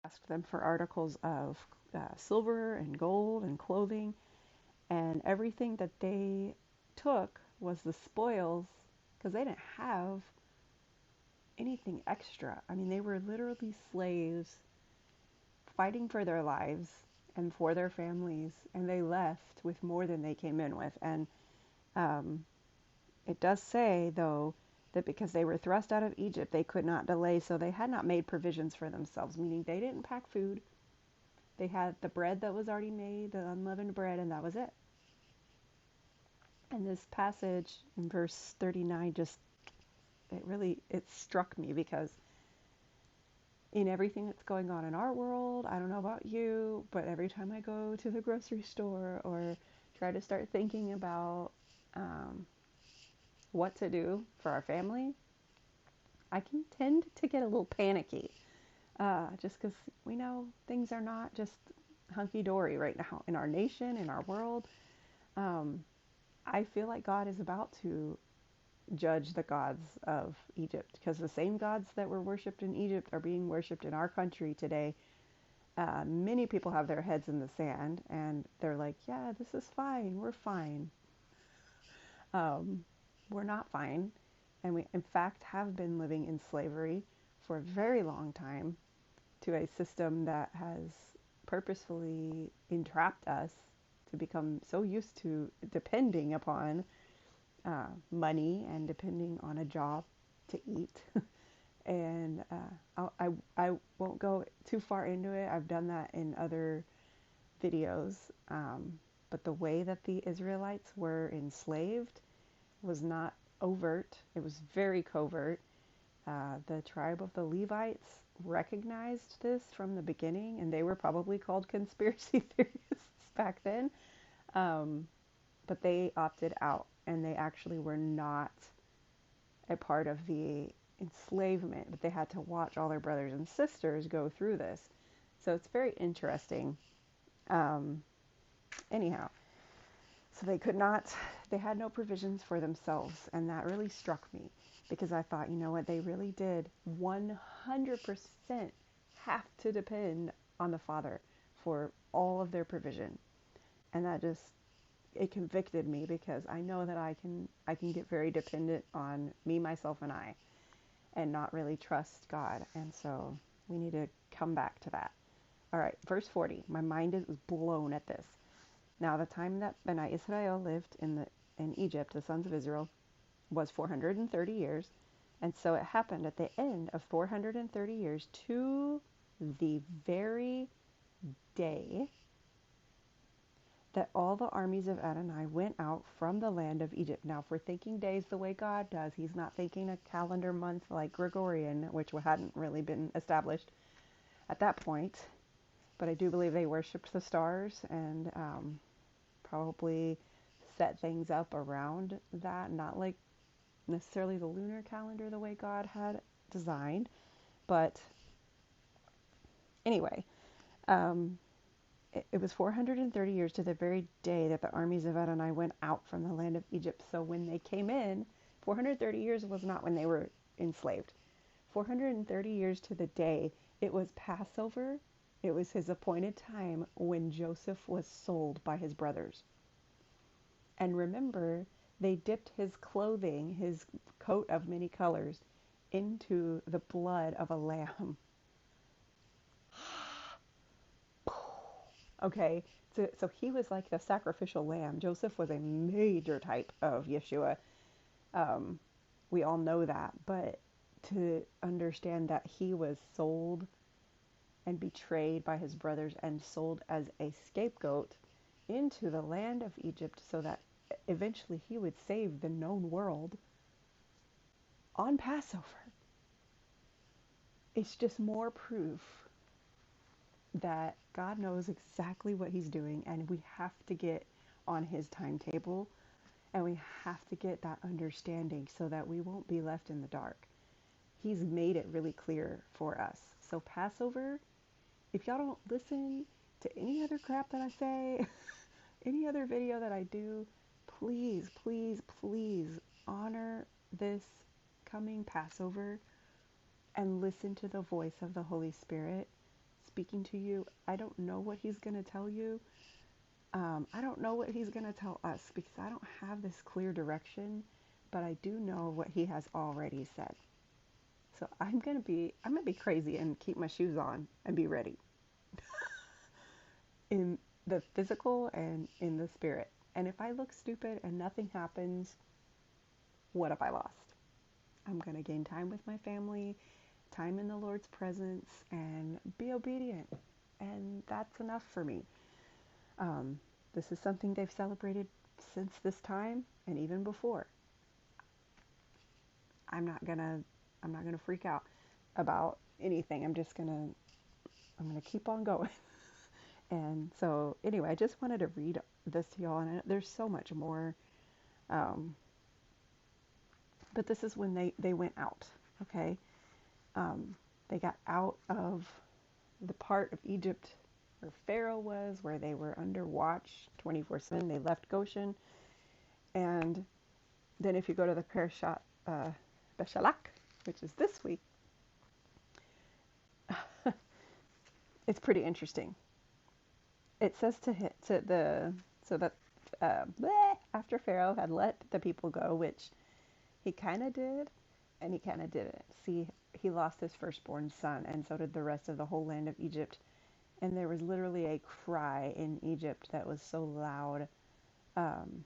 asked them for articles of silver and gold and clothing, and everything that they took was the spoils because they didn't have anything extra. I mean, they were literally slaves fighting for their lives and for their families, and they left with more than they came in with. And um, it does say, though, that because they were thrust out of Egypt, they could not delay, so they had not made provisions for themselves, meaning they didn't pack food. They had the bread that was already made, the unleavened bread, and that was it. And this passage in verse 39 just, it struck me because in everything that's going on in our world, I don't know about you, but every time I go to the grocery store or try to start thinking about um, what to do for our family, I can tend to get a little panicky, just because we know things are not just hunky dory right now in our nation, in our world. Um, I feel like God is about to judge the gods of Egypt because the same gods that were worshipped in Egypt are being worshipped in our country today. Many people have their heads in the sand and they're like, yeah, this is fine. We're fine. Um, we're not fine. And we, in fact, have been living in slavery for a very long time to a system that has purposefully entrapped us to become so used to depending upon money and depending on a job to eat. And I won't go too far into it. I've done that in other videos. But the way that the Israelites were enslaved was not overt, it was very covert. The tribe of the Levites recognized this from the beginning, and they were probably called conspiracy theorists back then. Um, but they opted out, and they actually were not a part of the enslavement, but they had to watch all their brothers and sisters go through this. So it's very interesting. Um, anyhow, so they could not, they had no provisions for themselves. And that really struck me because I thought, you know what, they really did 100% have to depend on the Father for all of their provision. And that just, it convicted me because I know that I can get very dependent on me, myself, and I, and not really trust God. And so we need to come back to that. All right, verse 40. My mind is blown at this. Now, the time that Bnei Israel lived in Egypt, the sons of Israel, was 430 years. And so it happened at the end of 430 years to the very day that all the armies of Adonai went out from the land of Egypt. Now, if we're thinking days the way God does, he's not thinking a calendar month like Gregorian, which hadn't really been established at that point. But I do believe they worshipped the stars and probably set things up around that, not like necessarily the lunar calendar the way God had designed. But anyway, um, it was 430 years to the very day that the armies of Adonai went out from the land of Egypt. So when they came in, 430 years was not when they were enslaved. 430 years to the day, it was Passover. It was his appointed time when Joseph was sold by his brothers. And remember, they dipped his clothing, his coat of many colors, into the blood of a lamb. Okay, so he was like the sacrificial lamb. Joseph was a major type of Yeshua. Um, we all know that, but to understand that he was sold and betrayed by his brothers and sold as a scapegoat into the land of Egypt so that eventually he would save the known world on Passover. It's just more proof that God knows exactly what he's doing, and we have to get on his timetable, and we have to get that understanding so that we won't be left in the dark. He's made it really clear for us. So Passover, if y'all don't listen to any other crap that I say, any other video that I do, please, please, please honor this coming Passover and listen to the voice of the Holy Spirit. speaking to you. I don't know what he's going to tell you. I don't know what he's going to tell us because I don't have this clear direction, but I do know what he has already said. So I'm going to be crazy and keep my shoes on and be ready in the physical and in the spirit. And if I look stupid and nothing happens, what have I lost? I'm going to gain time with my family, time in the Lord's presence, and be obedient. And that's enough for me. This is something they've celebrated since this time and even before. I'm not gonna freak out about anything. I'm gonna keep on going. And so anyway, I just wanted to read this to y'all, and there's so much more. Um, but this is when they went out. Okay, they got out of the part of Egypt where Pharaoh was, where they were under watch 24/7. They left Goshen, and then if you go to the Parashat Beshalach, which is this week, it's pretty interesting. It says to the so that after Pharaoh had let the people go, which he kind of did, and he kind of didn't. See, he lost his firstborn son, and so did the rest of the whole land of Egypt. And there was literally a cry in Egypt that was so loud. Um,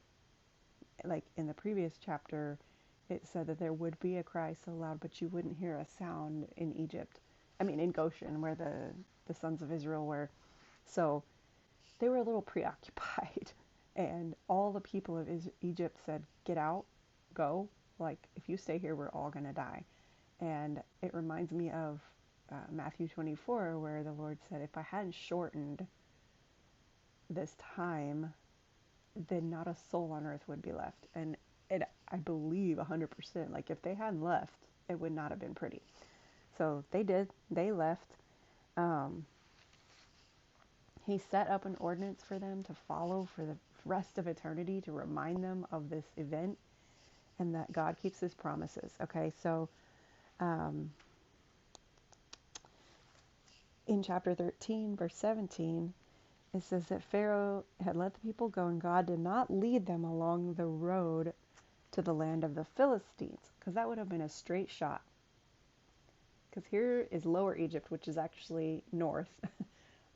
like in the previous chapter, it said that there would be a cry so loud, but you wouldn't hear a sound in Egypt. I mean, in Goshen, where the sons of Israel were. So they were a little preoccupied. And all the people of Egypt said, get out, go. Like, if you stay here, we're all going to die. And it reminds me of Matthew 24, where the Lord said, if I hadn't shortened this time, then not a soul on earth would be left. And I believe 100%, like if they hadn't left, it would not have been pretty. So they did. They left. Um, he set up an ordinance for them to follow for the rest of eternity to remind them of this event and that God keeps his promises. Okay, so in chapter 13, verse 17, it says that Pharaoh had let the people go and God did not lead them along the road to the land of the Philistines, because that would have been a straight shot. Because here is Lower Egypt, which is actually north,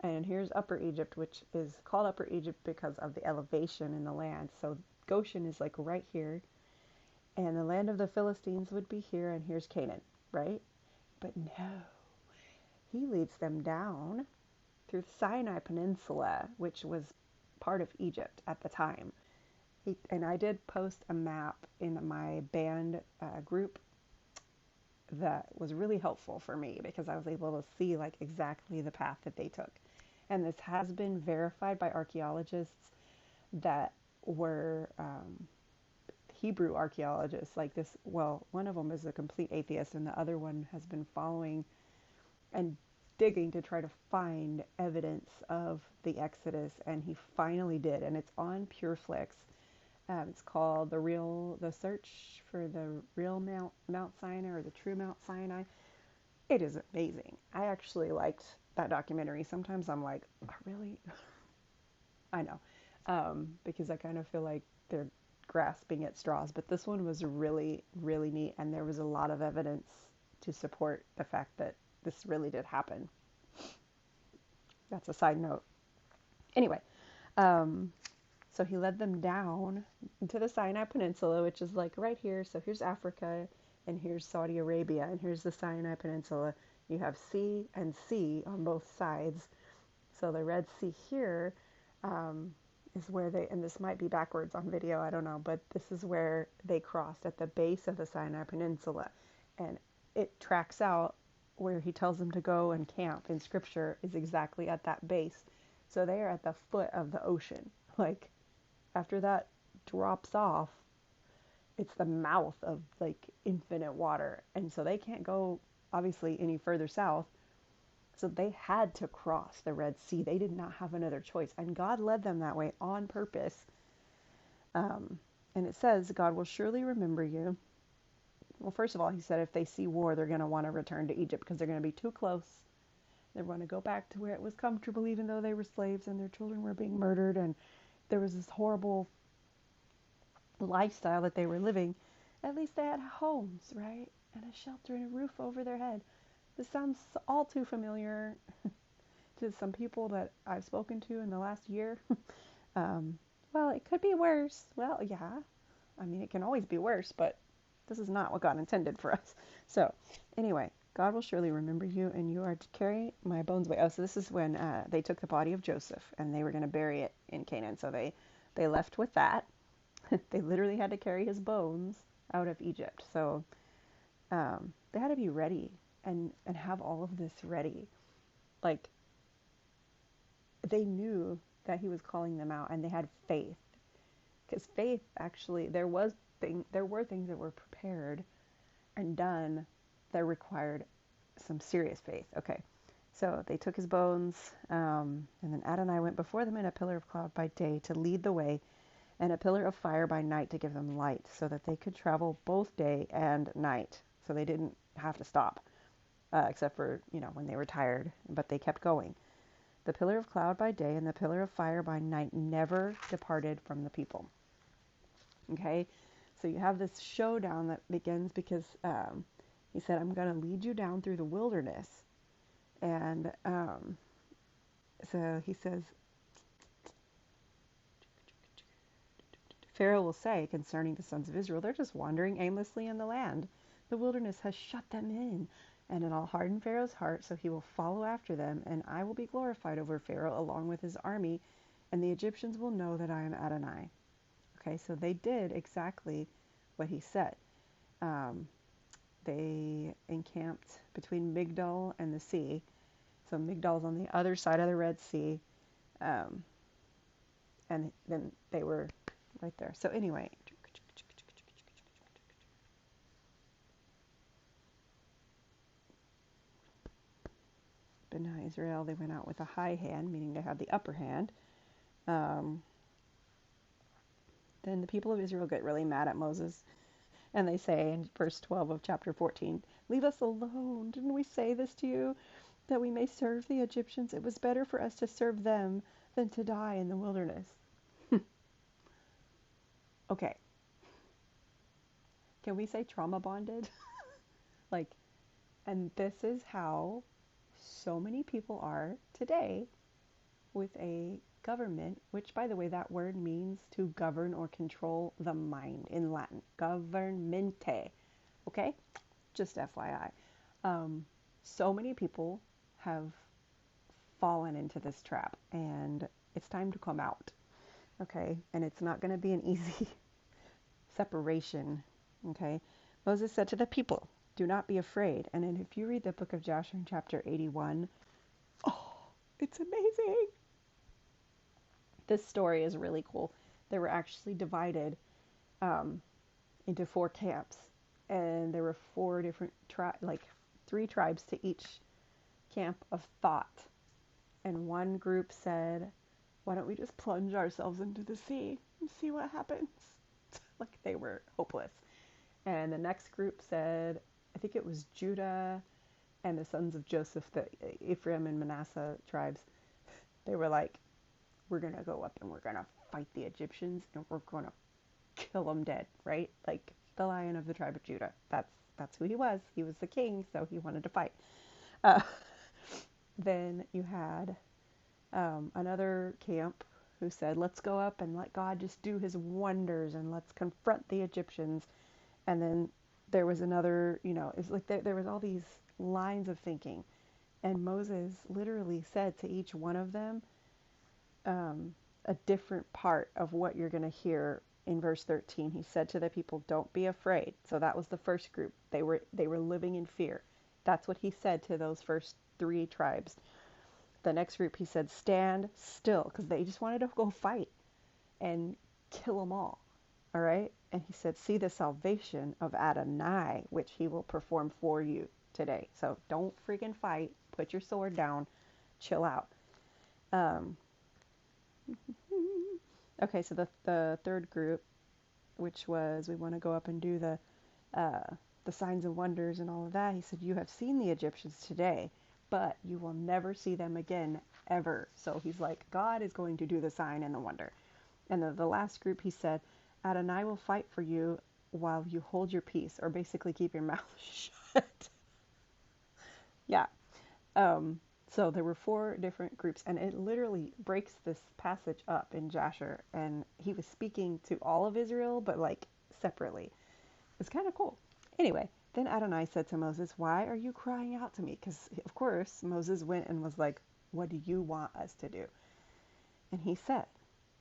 and here's Upper Egypt, which is called Upper Egypt because of the elevation in the land. So Goshen is like right here, and the land of the Philistines would be here, and here's Canaan, right? But no, he leads them down through the Sinai Peninsula, which was part of Egypt at the time. And I did post a map in my band group that was really helpful for me because I was able to see like exactly the path that they took. And this has been verified by archaeologists that were Hebrew archaeologists like this. Well, one of them is a complete atheist and the other one has been following and digging to try to find evidence of the Exodus, and he finally did, and it's on PureFlix. It's called the search for the real Mount Sinai, or the true Mount Sinai. It is amazing. I actually liked that documentary. Sometimes I'm like, oh, really? I know, because I kind of feel like they're grasping at straws, but this one was really, really neat, and there was a lot of evidence to support the fact that this really did happen. That's a side note. Anyway, so he led them down into the Sinai Peninsula, which is like right here. So here's Africa, and here's Saudi Arabia, and here's the Sinai Peninsula. You have sea and sea on both sides. So the Red Sea here is where and this might be backwards on video, I don't know, but this is where they crossed at the base of the Sinai Peninsula. And it tracks out where he tells them to go and camp in scripture is exactly at that base. So they are at the foot of the ocean. Like, after that drops off, it's the mouth of like infinite water. And so they can't go obviously any further south. So they had to cross the Red Sea. They did not have another choice. And God led them that way on purpose. And it says, God will surely remember you. Well, first of all, he said if they see war, they're going to want to return to Egypt because they're going to be too close They want to go back to where it was comfortable, even though they were slaves and their children were being murdered, and there was this horrible lifestyle that they were living. At least they had homes, right? And a shelter and a roof over their head. This sounds all too familiar to some people that I've spoken to in the last year. um, well, it could be worse. Well, yeah. I mean, it can always be worse, but this is not what God intended for us. So, anyway, God will surely remember you, and you are to carry my bones away. Oh, so this is when they took the body of Joseph, and they were going to bury it in Canaan. So they left with that. They literally had to carry his bones out of Egypt. So they had to be ready and have all of this ready. Like, they knew that he was calling them out, and they had faith. Because faith, actually, there were things that were prepared and done that required some serious faith. Okay, so they took his bones, and then Adonai went before them in a pillar of cloud by day to lead the way, and a pillar of fire by night to give them light, so that they could travel both day and night. So they didn't have to stop, except for, when they were tired, but they kept going. The pillar of cloud by day and the pillar of fire by night never departed from the people. Okay, so you have this showdown that begins because he said, I'm going to lead you down through the wilderness. And so he says, Pharaoh will say concerning the sons of Israel, they're just wandering aimlessly in the land. The wilderness has shut them in, and it will harden Pharaoh's heart, so he will follow after them, and I will be glorified over Pharaoh along with his army, and the Egyptians will know that I am Adonai. Okay, so they did exactly what he said. They encamped between Migdol and the sea. So Migdol's on the other side of the Red Sea. And then they were right there. So anyway. B'nai Israel, they went out with a high hand, meaning they had the upper hand. Then the people of Israel get really mad at Moses. And they say in verse 12 of chapter 14, leave us alone. Didn't we say this to you, that we may serve the Egyptians? It was better for us to serve them than to die in the wilderness. Okay. Can we say trauma bonded? And this is how so many people are today with a government, which, by the way, that word means to govern or control the mind in Latin. Governmente. Okay? Just FYI. So many people have fallen into this trap, and it's time to come out. Okay? And it's not going to be an easy separation. Okay? Moses said to the people, do not be afraid. And then if you read the book of Joshua in chapter 81, oh, it's amazing. This story is really cool. They were actually divided into 4 camps, and there were 4 different three tribes to each camp of thought. And one group said, why don't we just plunge ourselves into the sea and see what happens? Like, they were hopeless. And the next group said, I think it was Judah and the sons of Joseph, the Ephraim and Manasseh tribes, they were like, we're going to go up and we're going to fight the Egyptians and we're going to kill them dead, right? Like the Lion of the tribe of Judah. That's who he was. He was the king, so he wanted to fight. Then you had another camp who said, let's go up and let God just do his wonders and let's confront the Egyptians. And then there was another, it's like there was all these lines of thinking. And Moses literally said to each one of them a different part of what you're going to hear in verse 13. He said to the people, don't be afraid. So that was the first group. They were living in fear. That's what he said to those first 3 tribes. The next group, he said, stand still, because they just wanted to go fight and kill them all. All right? And he said, see the salvation of Adonai, which he will perform for you today. So don't freaking fight. Put your sword down. Chill out. Okay, so the third group, which was, we want to go up and do the signs and wonders and all of that. He said, you have seen the Egyptians today, but you will never see them again, ever. So he's like, God is going to do the sign and the wonder. And the last group, he said, Adonai will fight for you while you hold your peace, or basically keep your mouth shut. Yeah. Um, so there were four different groups, and it literally breaks this passage up in Jasher. And he was speaking to all of Israel, but like separately. It's kind of cool. Anyway, then Adonai said to Moses, why are you crying out to me? Because, of course, Moses went and was like, what do you want us to do? And he said,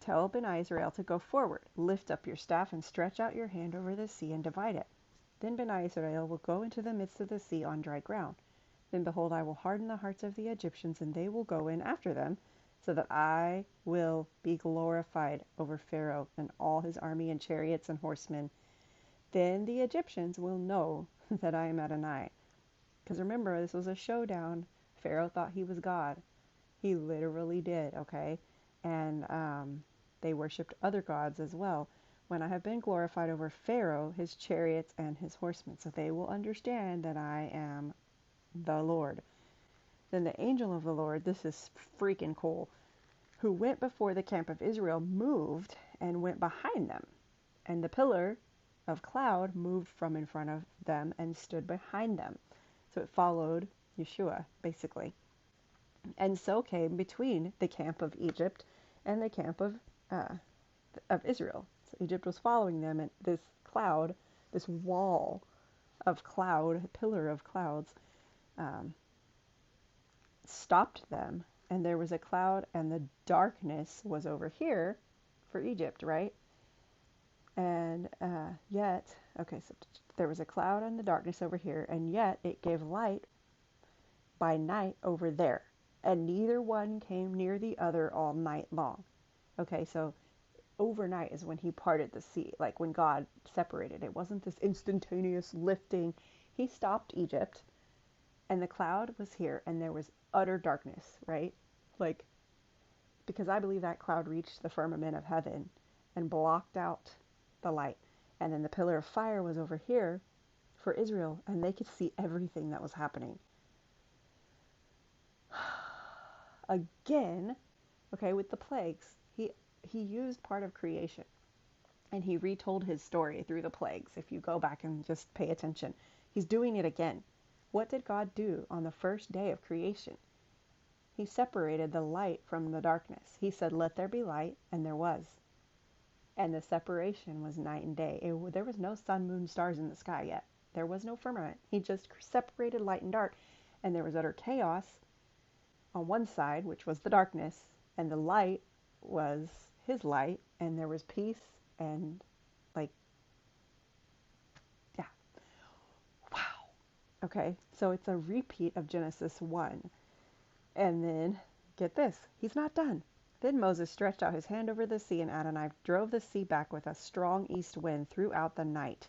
tell Bnei Israel to go forward. Lift up your staff and stretch out your hand over the sea and divide it. Then Bnei Israel will go into the midst of the sea on dry ground. Then behold, I will harden the hearts of the Egyptians, and they will go in after them, so that I will be glorified over Pharaoh and all his army and chariots and horsemen. Then the Egyptians will know that I am Adonai. Because remember, this was a showdown. Pharaoh thought he was God. He literally did, okay? And they worshipped other gods as well. When I have been glorified over Pharaoh, his chariots, and his horsemen, so they will understand that I am the Lord. Then the angel of the Lord, this is freaking cool, who went before the camp of Israel, moved and went behind them. And the pillar of cloud moved from in front of them and stood behind them. So it followed Yeshua, basically. And so came between the camp of Egypt and the camp of Israel. So Egypt was following them, and this cloud, this wall of cloud, pillar of clouds, stopped them. And there was a cloud, and the darkness was over here for Egypt, right? And yet, okay, so there was a cloud and the darkness over here, and yet it gave light by night over there. And neither one came near the other all night long. Okay, so overnight is when he parted the sea, like when God separated. It wasn't this instantaneous lifting. He stopped Egypt, and the cloud was here, and there was utter darkness, right? Like, because I believe that cloud reached the firmament of heaven and blocked out the light. And then the pillar of fire was over here for Israel, and they could see everything that was happening. Again, okay, with the plagues, he used part of creation, and he retold his story through the plagues. If you go back and just pay attention, he's doing it again. What did God do on the first day of creation? He separated the light from the darkness. He said, let there be light, and there was. And the separation was night and day. There was no sun, moon, stars in the sky yet. There was no firmament. He just separated light and dark, and there was utter chaos on one side, which was the darkness, and the light was his light, and there was peace and, like, yeah. Wow. Okay, so it's a repeat of Genesis 1. And then, get this, he's not done. Then Moses stretched out his hand over the sea, and Adonai drove the sea back with a strong east wind throughout the night,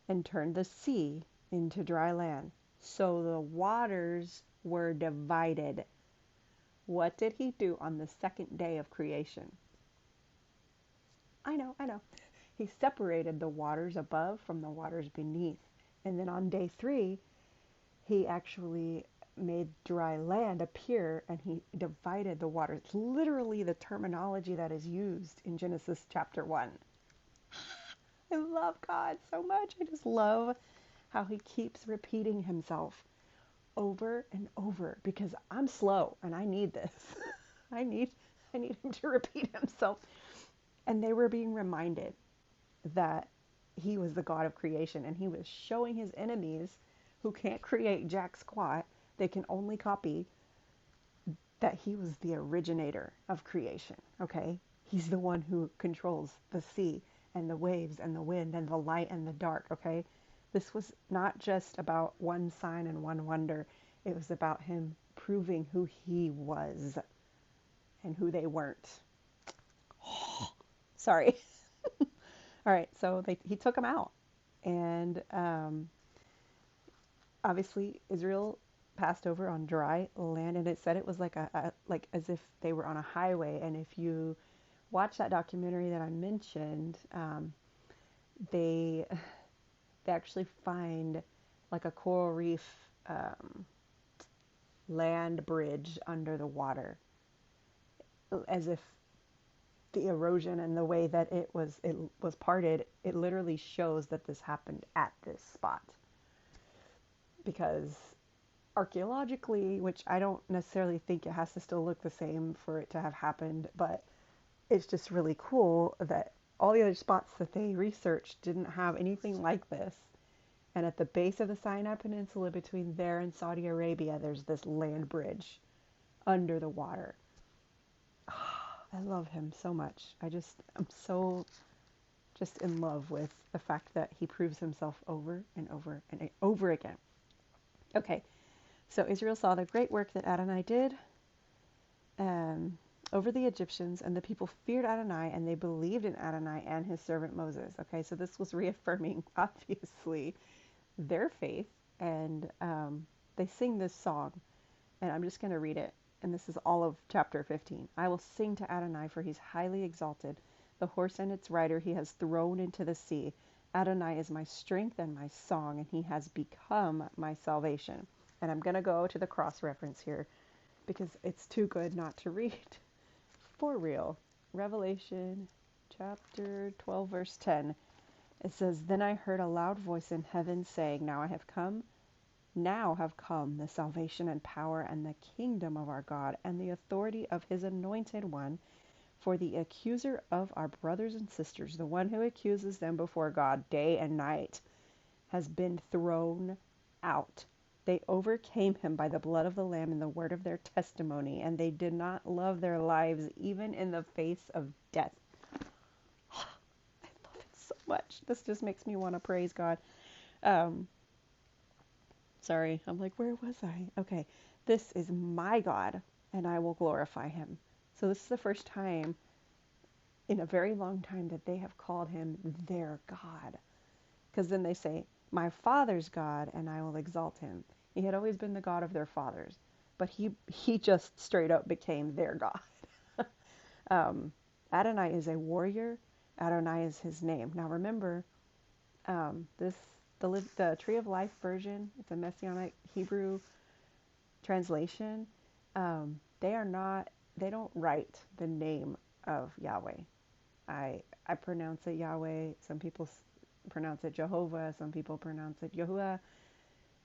and turned the sea into dry land. So the waters were divided. What did he do on the second day of creation? I know. He separated the waters above from the waters beneath. And then on day 3, he actually made dry land appear, and he divided the waters. It's literally the terminology that is used in Genesis chapter 1. I love God so much. I just love how he keeps repeating himself over and over, because I'm slow and I need this. I need him to repeat himself. And they were being reminded that he was the God of creation, and he was showing his enemies, who can't create jack squat, they can only copy, that he was the originator of creation, okay? He's the one who controls the sea and the waves and the wind and the light and the dark, okay? This was not just about one sign and one wonder. It was about him proving who he was and who they weren't. Sorry. All right, so he took them out. And obviously Israel passed over on dry land, and it said it was like like as if they were on a highway. And if you watch that documentary that I mentioned, they actually find like a coral reef land bridge under the water, as if the erosion and the way that it was parted, it literally shows that this happened at this spot. Because archaeologically, which I don't necessarily think it has to still look the same for it to have happened, but it's just really cool that all the other spots that they researched didn't have anything like this. And at the base of the Sinai Peninsula between there and Saudi Arabia, there's this land bridge under the water. I love him so much. I'm so just in love with the fact that he proves himself over and over and over again. Okay, so Israel saw the great work that Adonai did over the Egyptians, and the people feared Adonai, and they believed in Adonai and his servant Moses. Okay, so this was reaffirming, obviously, their faith, and they sing this song, and I'm just going to read it, and this is all of chapter 15. I will sing to Adonai, for he's highly exalted. The horse and its rider he has thrown into the sea. Adonai is my strength and my song, and he has become my salvation. And I'm going to go to the cross reference here, because it's too good not to read. For real. Revelation chapter 12, verse 10. It says, Then I heard a loud voice in heaven saying, Now have come the salvation and power and the kingdom of our God and the authority of his anointed one. For the accuser of our brothers and sisters, the one who accuses them before God day and night, has been thrown out. They overcame him by the blood of the Lamb and the word of their testimony, and they did not love their lives even in the face of death. I love it so much. This just makes me want to praise God. Sorry, I'm like, where was I? Okay, this is my God, and I will glorify him. So this is the first time in a very long time that they have called him their God. Because then they say, my father's God, and I will exalt him. He had always been the God of their fathers, but he just straight up became their God. Adonai is a warrior. Adonai is his name. Now remember, the Tree of Life version, it's a Messianic Hebrew translation. They don't write the name of Yahweh. I pronounce it Yahweh. Some people pronounce it Jehovah. Some people pronounce it Yahuwah.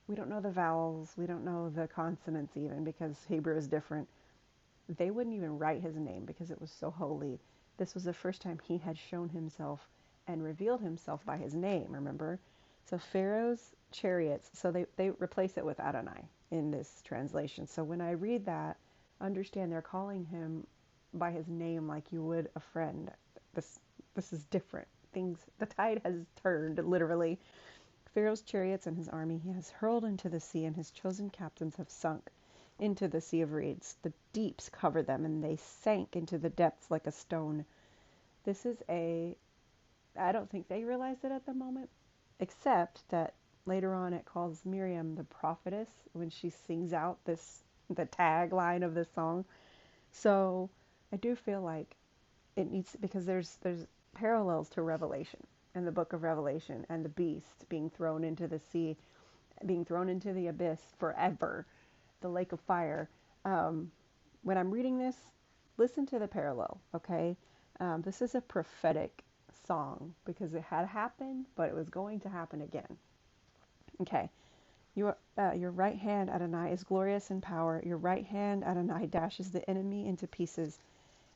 We don't know the vowels. We don't know the consonants even, because Hebrew is different. They wouldn't even write his name because it was so holy. This was the first time he had shown himself and revealed himself by his name, remember? So Pharaoh's chariots, so they replace it with Adonai in this translation. So when I read that, understand they're calling him by his name like you would a friend. This is different. The tide has turned, literally. Pharaoh's chariots and his army he has hurled into the sea, and his chosen captains have sunk into the sea of reeds. The deeps covered them, and they sank into the depths like a stone. I don't think they realized it at the moment, except that later on it calls Miriam the prophetess when she sings out the tagline of this song. So I do feel like it needs, because there's parallels to Revelation and the book of Revelation and the beast being thrown into the sea, being thrown into the abyss forever, the lake of fire. When I'm reading this, listen to the parallel, okay? This is a prophetic song because it had happened, but it was going to happen again. Okay. Your right hand, Adonai, is glorious in power. Your right hand, Adonai, dashes the enemy into pieces.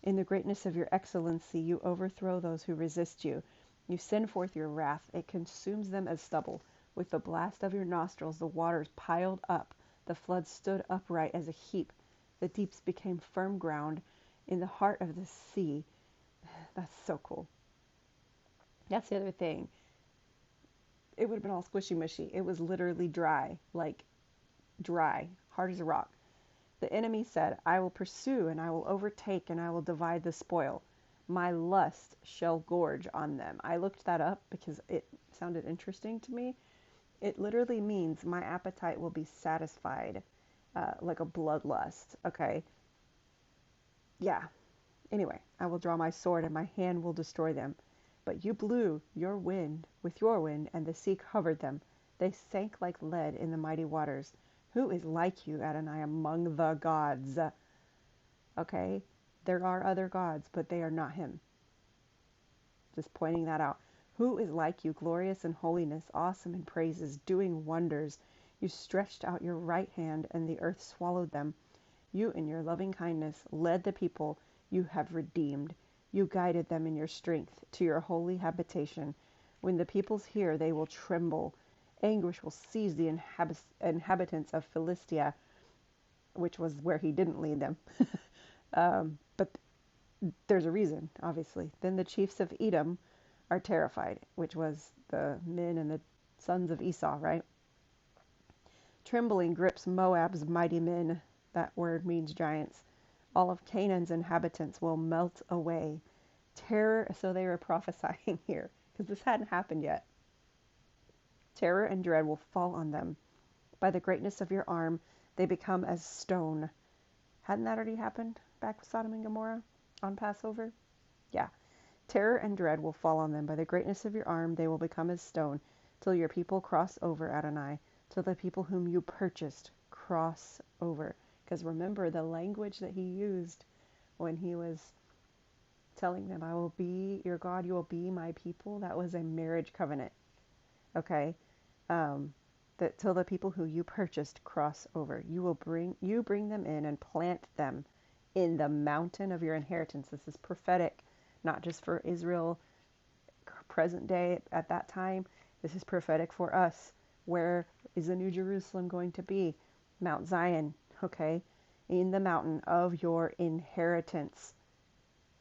In the greatness of your excellency, you overthrow those who resist you. You send forth your wrath. It consumes them as stubble. With the blast of your nostrils, the waters piled up. The floods stood upright as a heap. The deeps became firm ground in the heart of the sea. That's so cool. That's the other thing. It would have been all squishy mushy. It was literally dry, like dry, hard as a rock. The enemy said, I will pursue and I will overtake and I will divide the spoil. My lust shall gorge on them. I looked that up because it sounded interesting to me. It literally means my appetite will be satisfied, like a bloodlust. Okay. Yeah. Anyway, I will draw my sword and my hand will destroy them. But you blew your wind with your wind, and the sea covered them. They sank like lead in the mighty waters. Who is like you, Adonai, among the gods? Okay, there are other gods, but they are not him. Just pointing that out. Who is like you, glorious in holiness, awesome in praises, doing wonders? You stretched out your right hand, and the earth swallowed them. You, in your loving kindness, led the people you have redeemed. You guided them in your strength to your holy habitation. When the peoples hear, they will tremble. Anguish will seize the inhabitants of Philistia, which was where he didn't lead them. But there's a reason, obviously. Then the chiefs of Edom are terrified, which was the men and the sons of Esau, right? Trembling grips Moab's mighty men. That word means giants. All of Canaan's inhabitants will melt away. Terror, so they were prophesying here, because this hadn't happened yet. Terror and dread will fall on them. By the greatness of your arm, they become as stone. Hadn't that already happened back with Sodom and Gomorrah on Passover? Yeah. Terror and dread will fall on them. By the greatness of your arm, they will become as stone, till your people cross over, Adonai, till the people whom you purchased cross over. Because remember the language that he used when he was telling them, I will be your God, you will be my people. That was a marriage covenant. Okay? That till the people who you purchased cross over. You bring them in and plant them in the mountain of your inheritance. This is prophetic, not just for Israel present day at that time. This is prophetic for us. Where is the New Jerusalem going to be? Mount Zion, okay? In the mountain of your inheritance.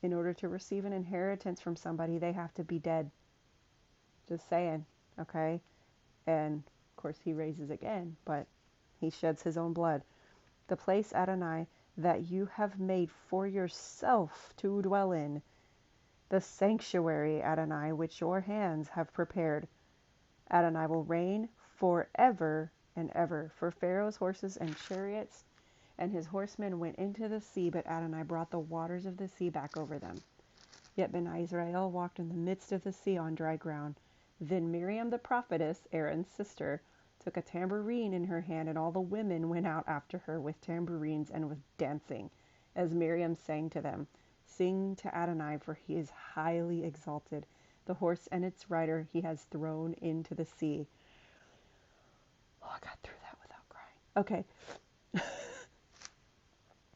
In order to receive an inheritance from somebody, they have to be dead. Just saying, okay? And of course he raises again, but he sheds his own blood. The place, Adonai, that you have made for yourself to dwell in, the sanctuary, Adonai, which your hands have prepared. Adonai will reign forever and ever. For Pharaoh's horses and chariots and his horsemen went into the sea, but Adonai brought the waters of the sea back over them. Yet Bnei Israel walked in the midst of the sea on dry ground. Then Miriam the prophetess, Aaron's sister, took a tambourine in her hand, and all the women went out after her with tambourines and with dancing, as Miriam sang to them, Sing to Adonai, for he is highly exalted. The horse and its rider he has thrown into the sea. Oh, I got through that without crying. Okay.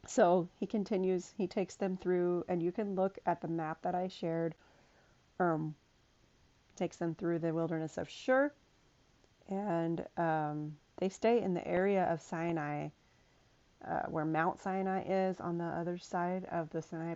So he continues, he takes them through, and you can look at the map that I shared. Takes them through the wilderness of Shur, and they stay in the area of Sinai, where Mount Sinai is on the other side of the Sinai